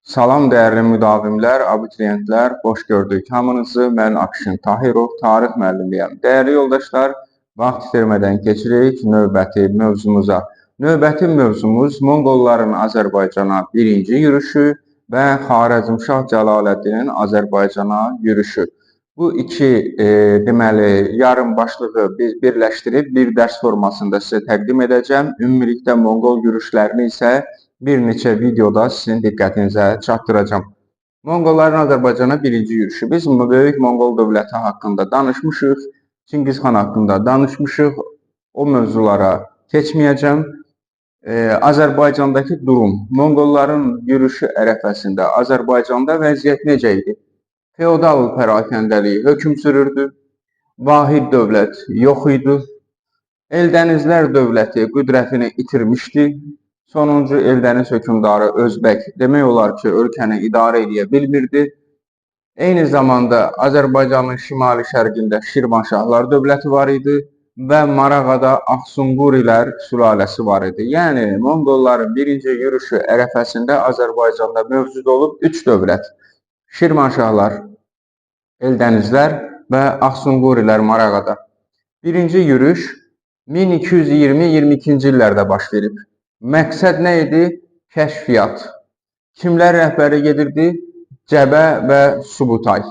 Salam dəyərli müdavimlər, abituriyentlər, xoş gördük hamınızı. Mən Akşin Tahirov, tarix müəllimiyəm. Dəyərli yoldaşlar, vaxt itirmədən keçirik növbəti mövzumuza. Növbəti mövzumuz Monqolların Azərbaycana birinci yürüşü və Xarəzmşah Cəlaləddinin Azərbaycana yürüşü. Bu iki deməli yarım başlığı biz birləşdirib bir dərs formasında sizə təqdim edəcəm. Ümumilikdə Monqol yürüşlərini isə bir neçə videoda sizin diqqətinizə çatdıracağam. Monqolların Azərbaycana birinci yürüşü. Biz böyük Monqol dövləti haqqında danışmışıq, Çingizxan haqqında danışmışıq. O mövzulara keçməyəcəm. Azərbaycandakı durum, Monqolların yürüşü ərəfəsində Azərbaycanda vəziyyət necə idi? Feodal pərakəndəliyi hökm sürürdü, vahid dövlət yox idi, Eldənizlər dövləti qüdrətini itirmişdi. Sonuncu Eldəniz hökmdarı Özbək demək olar ki, ölkəni idarə edə bilmirdi. Eyni zamanda Azərbaycanın şimali şərqində Şirvanşahlar dövləti var idi və Marağada Axsunqurilər sülaləsi var idi. Yəni, Monqolların birinci yürüşü ərəfəsində Azərbaycanda mövcud olub 3 dövlət. Şirvanşahlar, Eldənizlər və Axsunqurilər Marağada. Birinci yürüş 1220-22-ci illərdə baş verib. Məqsəd nə idi? Kəşfiyyat. Kimlər rəhbəri gedirdi? Cəbə və Subutay.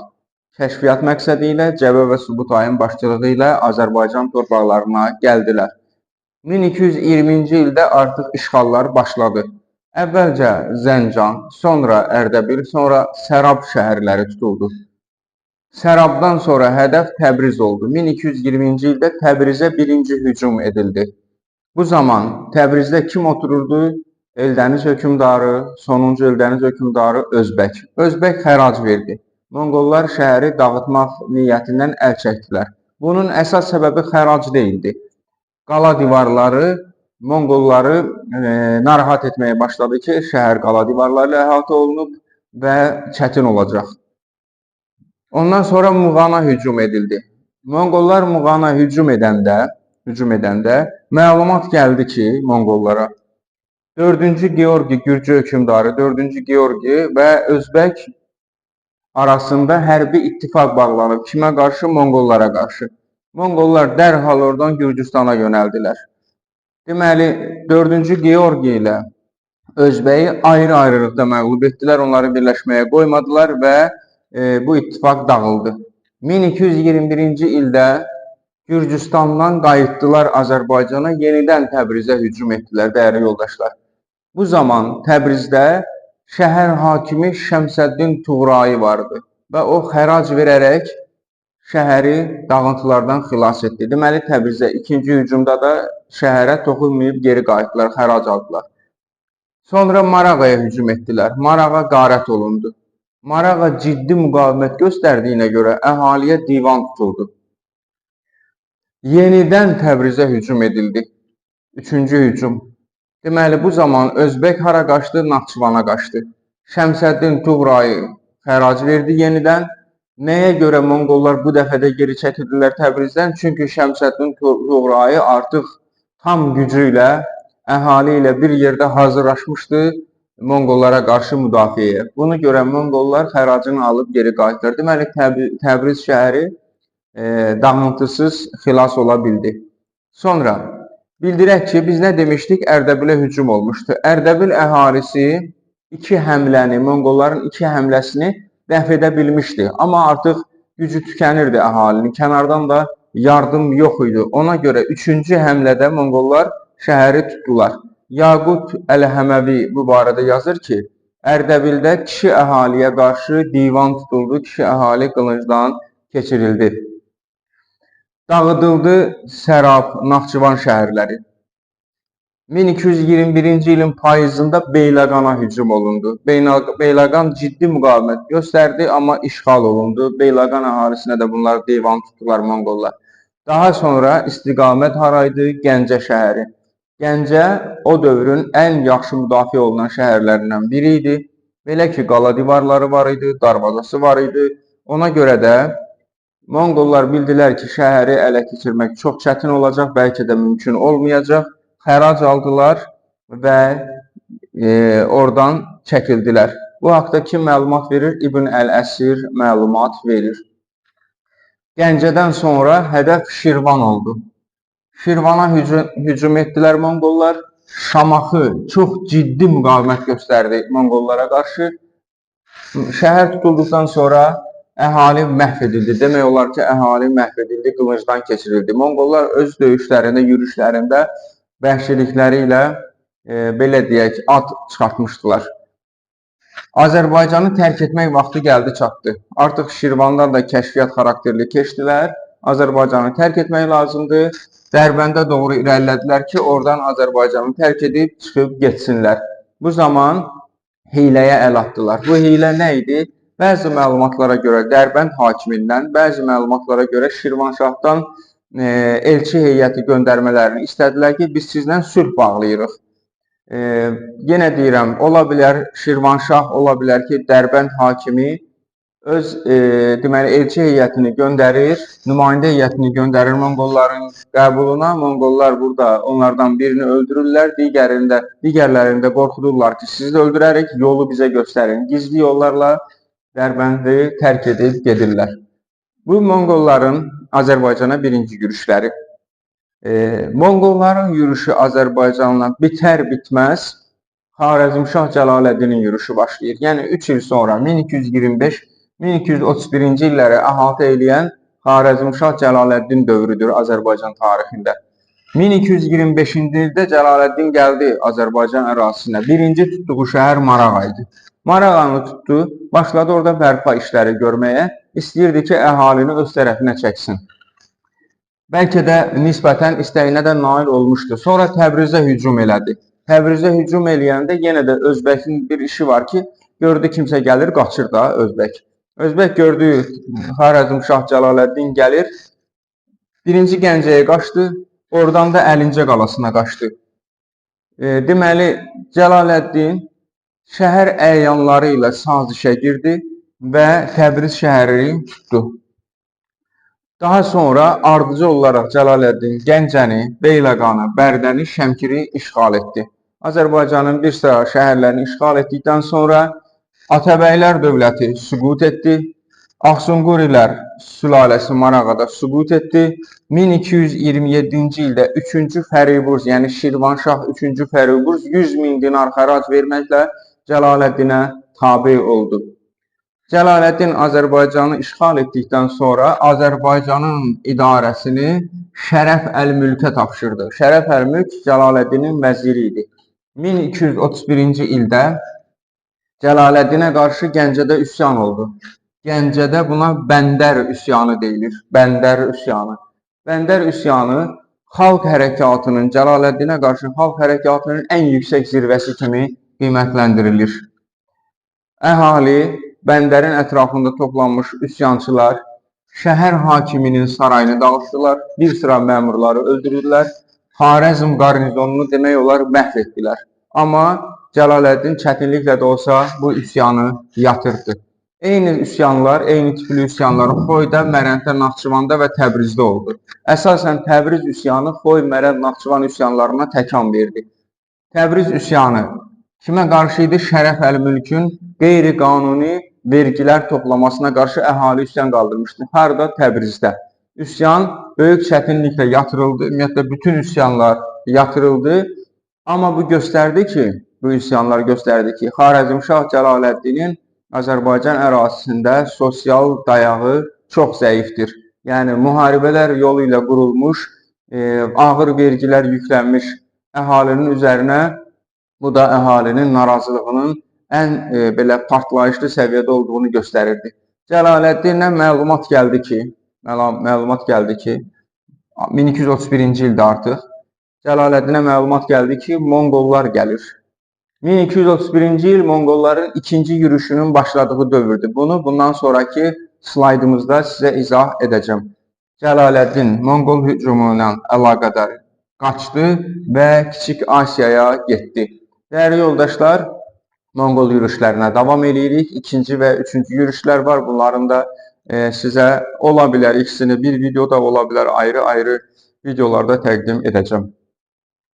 Kəşfiyyat məqsədi ilə Cəbə və Subutayın başçılığı ilə Azərbaycan torpaqlarına gəldilər. 1220-ci ildə artıq işğallar başladı. Əvvəlcə Zəncan, sonra Ərdəbil, sonra Sərab şəhərləri tutuldu. Sərabdan sonra hədəf Təbriz oldu. 1220-ci ildə Təbrizə birinci hücum edildi. Bu zaman Təbrizdə kim otururdu? Eldəniz hökmdarı, sonuncu Eldəniz hökmdarı Özbək. Özbək xərac verdi. Monqollar şəhəri dağıtmaq niyyətindən əl çəkdilər. Bunun əsas səbəbi xərac deyildi. Qala divarları Monqolları narahat etməyə başladı ki, şəhər qala divarları ilə əhatə olunub və çətin olacaq. Ondan sonra Muğana hücum edildi. Monqollar Muğana hücum edəndə məlumat gəldi ki, Monqollara 4-cü Georgi Gürcü hökmdarı 4-cü Georgi və Özbək arasında hərbi ittifaq bağlanıb. Kimə qarşı? Monqollara qarşı. Monqollar dərhal oradan Gürcüstana yönəldilər. Deməli, 4-cü Georgi ilə Özbəyi ayrı-ayrılıqda məğlub etdilər, onları birləşməyə qoymadılar və bu ittifaq dağıldı. 1221-ci ildə Gürcüstandan qayıtdılar Azərbaycana, yenidən Təbrizə hücum etdilər, dəyərli yoldaşlar. Bu zaman Təbrizdə şəhər hakimi Şəmsəddin Tuğrai vardı və o xərac verərək şəhəri dağıntılardan xilas etdi. Deməli, Təbrizdə ikinci hücumda da şəhərə toxunmayıb geri qayıtdılar, xərac aldılar. Sonra Marağaya hücum etdilər. Marağa qarət olundu. Marağa ciddi müqavimət göstərdiyinə görə əhaliyə divan tutuldu. Yenidən Təbrizə hücum edildi. Üçüncü hücum. Deməli, bu zaman Özbək hara qaçdı? Naxçıvana qaçdı. Şəmsəddin Tuğrai xərac verdi yenidən. Nəyə görə Monqollar bu dəfə də geri çəkildilər Təbrizdən? Çünki Şəmsəddin Tuğrai artıq tam gücü ilə, əhali ilə bir yerdə hazırlaşmışdı Monqollara qarşı müdafiəyə. Bunu görən Monqollar xəracını alıb geri qayıtdılar. Deməli, Təbriz şəhəri dağıntısız xilas ola bildi. Sonra bildirək ki, biz nə demişdik? Ərdəbilə hücum olmuşdu. Ərdəbil əhalisi Monqolların iki həmləsini dəf edə bilmişdi. Amma artıq gücü tükənirdi əhalinin. Kənardan da yardım yox idi. Ona görə 3-cü həmlədə Monqollar şəhəri tutdular. Yaqut Əl-Həməvi bu barədə yazır ki, Ərdəbildə kişi əhaliyə qarşı divan tutuldu, kişi əhali qılıncdan keçirildi. Dağıdıldı Sərab, Naxçıvan şəhərləri. 1221-ci ilin payızında Beyləqana hücum olundu. Beyləqan ciddi müqavimət göstərdi, amma işğal olundu. Beyləqan əhalisinə də bunlar divan tutdular Monqollar. Daha sonra istiqamət haraydı? Gəncə şəhəri. Gəncə o dövrün ən yaxşı müdafiə olunan şəhərlərindən biri idi. Belə ki, qala divarları var idi, darvazası var idi. Ona görə də Monqollar bildilər ki, şəhəri ələ keçirmək çox çətin olacaq, bəlkə də mümkün olmayacaq. Xərac aldılar və oradan çəkildilər. Bu haqda kim məlumat verir? İbn Əl-Əsir məlumat verir. Gəncədən sonra hədəf Şirvan oldu. Şirvana hücum etdilər Monqollar. Şamaxı çox ciddi müqavimət göstərdi Monqollara qarşı. Şəhər tutulduqdan sonra əhali məhv edildi. Demək olar ki, əhali məhv edildi, qılıncdan keçirildi. Monqollar öz döyüşlərində, yürüşlərində vəhşilikləri ilə belə deyək, ad çıxartmışdılar. Azərbaycanı tərk etmək vaxtı gəldi, çatdı. Artıq Şirvandan da kəşfiyyat xarakterli keçdilər. Azərbaycanı tərk etmək lazımdır. Dərbəndə doğru irəlilədilər ki, oradan Azərbaycanı tərk edib çıxıb getsinlər. Bu zaman hiyləyə əl atdılar. Bu hiylə nə idi? Bəzi məlumatlara görə Dərbənd hakimindən, bəzi məlumatlara görə Şirvanşahdan elçi heyəti göndərmələrini istədilər ki, biz sizlə sülh bağlayırıq. Yenə deyirəm, ola bilər Şirvanşah, ola bilər ki, Dərbənd hakimi öz deməli elçi heyətini göndərir, nümayəndə heyətini göndərir Monqolların qəbuluna. Monqollar burada onlardan birini öldürürlər, digərlərində qorxudurlar ki, sizi də öldürərik, yolu bizə göstərin. Gizli yollarla Dərbəndi tərk edib gedirlər. Bu Monqolların Azərbaycana birinci yürüşləri. Monqolların yürüşü Azərbaycanla bitər-bitməz Xarəzmşah Cəlaləddinin yürüşü başlayır. Yəni 3 il sonra 1225-1231-ci illəri əhatə edən Xarəzmşah Cəlaləddin dövrüdür Azərbaycan tarixində. 1225-ci ildə Cəlaləddin gəldi Azərbaycan ərazisinə. Birinci tutduğu şəhər Marağa idi. Marağanı tutdu, başladı orada bərpa işləri görməyə. İstəyirdi ki, əhalini öz tərəfinə çəksin. Bəlkə də nisbətən istəyinə də nail olmuşdu. Sonra Təbrizə hücum elədi. Təbrizə hücum eləyəndə yenə də Özbəkin bir işi var ki, gördü kimsə gəlir, qaçır da Özbək. Özbək gördü Xarəzmşah Cəlaləddin gəlir. Birinci Gəncəyə qaçdı, oradan da Əlincə qalasına qaçdı. Deməli, Cəlaləddin şəhər əyanları ilə sazişə girdi və Təbriz şəhərini tutdu. Daha sonra ardıcı olaraq Cəlaləddin Gəncəni, Beyləqanı, Bərdəni, Şəmkiri işğal etdi. Azərbaycanın bir sıra şəhərlərini işğal etdikdən sonra Atabəylər dövləti süqut etdi. Ağsunqurilər sülaləsi Marağada süqut etdi. 1227-ci ildə 3-cü Fəriburs, yəni Şirvanşah 3-cü Fəriburs 100.000 dinar xərac verməklə Cəlaləddinə tabe oldu. Cəlaləddin Azərbaycanı işğal etdikdən sonra Azərbaycanın idarəsini Şərəf Əl-Mülkə tapşırdı. Şərəf Əl-Mülk Cəlaləddinin vəziri idi. 1231-ci ildə Cəlaləddinə qarşı Gəncədə üsyan oldu. Gəncədə buna Bəndər üsyanı deyilir. Bəndər üsyanı. Bəndər üsyanı xalq hərəkatının, Cəlaləddinə qarşı xalq hərəkatının ən yüksək zirvəsi kimi qiymətləndirilir. Əhali, Bəndərin ətrafında toplanmış üsyançılar şəhər hakiminin sarayını dağıtdılar, bir sıra məmurları öldürdülər, Xarəzm qarnizonunu demək olar məhv etdilər. Amma Cəlaləddin çətinliklə də olsa bu üsyanı yatırdı. Eyni üsyanlar, eyni tipli üsyanlar Xoyda, Mərənddə, Naxçıvanda və Təbrizdə oldu. Əsasən Təbriz üsyanı Xoy, Mərənd, Naxçıvan üsyanlarına təkan verdi. Təbriz üsyanı kimə qarşı idi? Şərəf Əl-Mülkün qeyri-qanuni vergilər toplamasına qarşı əhali üsyan qaldırmışdı. Harada? Təbrizdə. Üsyan böyük çətinliklə yatırıldı. Ümumiyyətlə, bütün üsyanlar yatırıldı. Amma bu üsyanlar göstərdi ki, Xarəzmşah Cəlaləddinin Azərbaycan ərazisində sosial dayağı çox zəifdir. Yəni, müharibələr yolu ilə qurulmuş, ağır vergilər yüklənmiş əhalinin üzərinə, bu da əhalinin narazılığının ən belə partlayışlı səviyyədə olduğunu göstərirdi. Cəlaləddinə məlumat gəldi ki, 1231-ci ildə artıq Cəlaləddinə məlumat gəldi ki, Monqollar gəlir. 1231-ci il Monqolların ikinci yürüşünün başladığı dövrdür. Bunu bundan sonraki slaydımızda sizə izah edəcəm. Cəlaləddin Monqol hücumu ilə əlaqədar qaçdı və Kiçik Asiyaya getdi. Dəyərli yoldaşlar, Monqol yürüşlərinə davam edirik. İkinci və üçüncü yürüşlər var. Bunların da sizə ola bilər ikisini bir videoda, ola bilər ayrı-ayrı videolarda təqdim edəcəm.